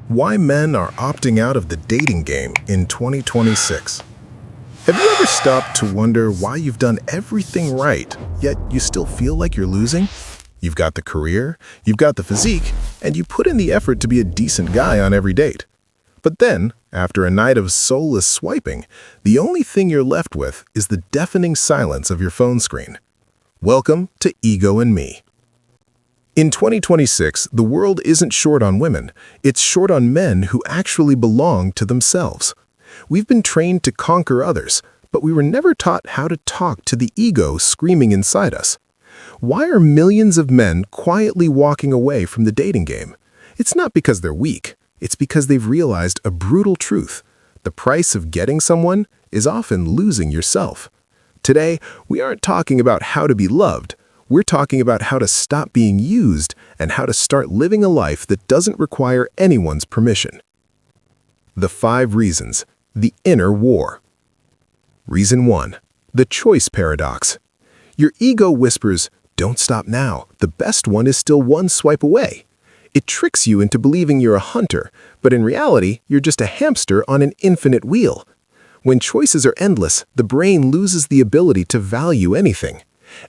Why men are opting out of the dating game in 2026. Have you ever stopped to wonder why you've done everything right, yet you still feel like you're losing? You've got the career, you've got the physique, and you put in the effort to be a decent guy on every date. But then, after a night of soulless swiping, the only thing you're left with is the deafening silence of your phone screen. Welcome to Ego and Me. In 2026, the world isn't short on women, it's short on men who actually belong to themselves. We've been trained to conquer others, but we were never taught how to talk to the ego screaming inside us. Why are millions of men quietly walking away from the dating game? It's not because they're weak, it's because they've realized a brutal truth. The price of getting someone is often losing yourself. Today, we aren't talking about how to be loved. We're talking about how to stop being used and how to start living a life that doesn't require anyone's permission. The 5 reasons. The inner war. Reason 1. The choice paradox. Your ego whispers, "Don't stop now. The best one is still one swipe away." It tricks you into believing you're a hunter, but in reality, you're just a hamster on an infinite wheel. When choices are endless, the brain loses the ability to value anything.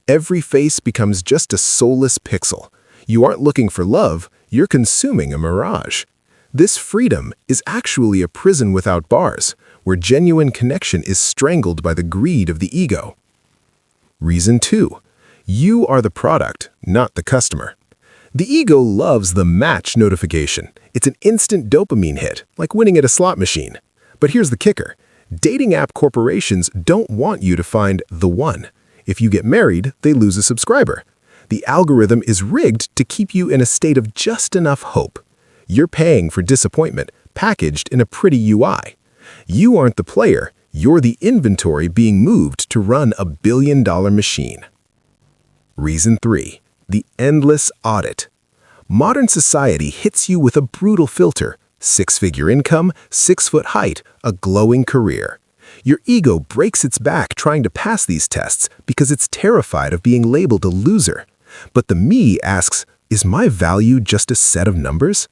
Every face becomes just a soulless pixel. You aren't looking for love, you're consuming a mirage. This freedom is actually a prison without bars, where genuine connection is strangled by the greed of the ego. Reason 2. You are the product, not the customer. The ego loves the match notification. It's an instant dopamine hit, like winning at a slot machine. But here's the kicker. Dating app corporations don't want you to find the one. If you get married, they lose a subscriber. The algorithm is rigged to keep you in a state of just enough hope. You're paying for disappointment, packaged in a pretty UI. You aren't the player, you're the inventory being moved to run a billion-dollar machine. Reason 3. The endless audit. Modern society hits you with a brutal filter: 6-figure income, 6-foot height, a glowing career. Your ego breaks its back trying to pass these tests because it's terrified of being labeled a loser. But the me asks, is my value just a set of numbers?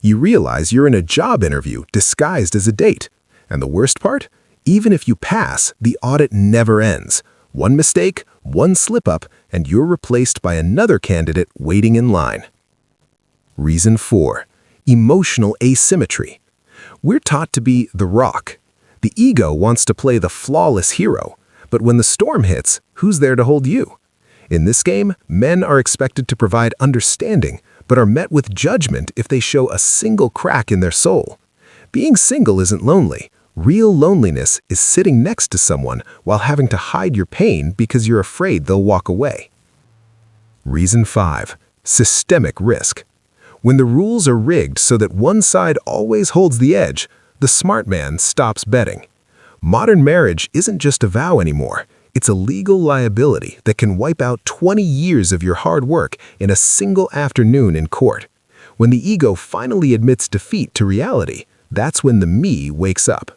You realize you're in a job interview disguised as a date. And the worst part? Even if you pass, the audit never ends. One mistake, one slip-up, and you're replaced by another candidate waiting in line. Reason 4. Emotional asymmetry. We're taught to be the rock. The ego wants to play the flawless hero, but when the storm hits, who's there to hold you? In this game, men are expected to provide understanding, but are met with judgment if they show a single crack in their soul. Being single isn't lonely. Real loneliness is sitting next to someone while having to hide your pain because you're afraid they'll walk away. Reason 5. Systemic risk. When the rules are rigged so that one side always holds the edge, the smart man stops betting. Modern marriage isn't just a vow anymore. It's a legal liability that can wipe out 20 years of your hard work in a single afternoon in court. When the ego finally admits defeat to reality, that's when the me wakes up.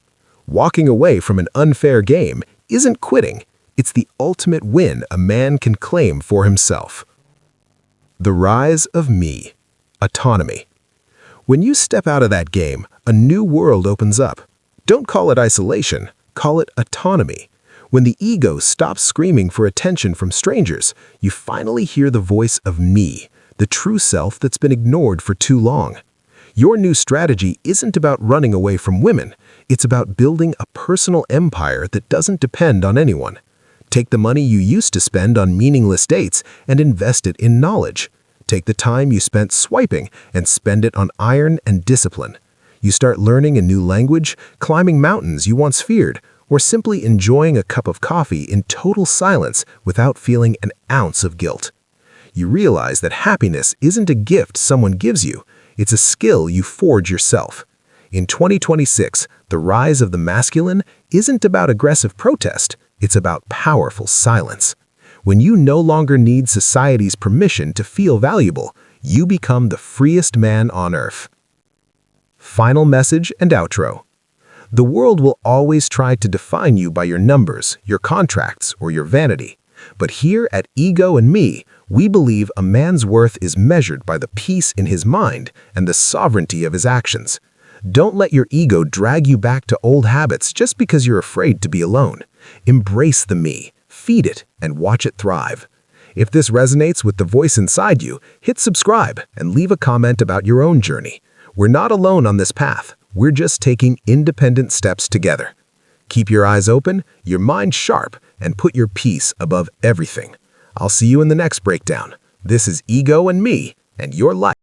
Walking away from an unfair game isn't quitting. It's the ultimate win a man can claim for himself. The rise of me. Autonomy. When you step out of that game, a new world opens up. Don't call it isolation, call it autonomy. When the ego stops screaming for attention from strangers, you finally hear the voice of me, the true self that's been ignored for too long. Your new strategy isn't about running away from women, it's about building a personal empire that doesn't depend on anyone. Take the money you used to spend on meaningless dates and invest it in knowledge. Take the time you spent swiping and spend it on iron and discipline. You start learning a new language, climbing mountains you once feared, or simply enjoying a cup of coffee in total silence without feeling an ounce of guilt. You realize that happiness isn't a gift someone gives you, it's a skill you forge yourself. In 2026, the rise of the masculine isn't about aggressive protest, it's about powerful silence. When you no longer need society's permission to feel valuable, you become the freest man on earth. Final message and outro. The world will always try to define you by your numbers, your contracts, or your vanity. But here at Ego and Me, we believe a man's worth is measured by the peace in his mind and the sovereignty of his actions. Don't let your ego drag you back to old habits just because you're afraid to be alone. Embrace the me, feed it, and watch it thrive. If this resonates with the voice inside you, hit subscribe and leave a comment about your own journey. We're not alone on this path. We're just taking independent steps together. Keep your eyes open, your mind sharp, and put your peace above everything. I'll see you in the next breakdown. This is Ego and Me, and your life.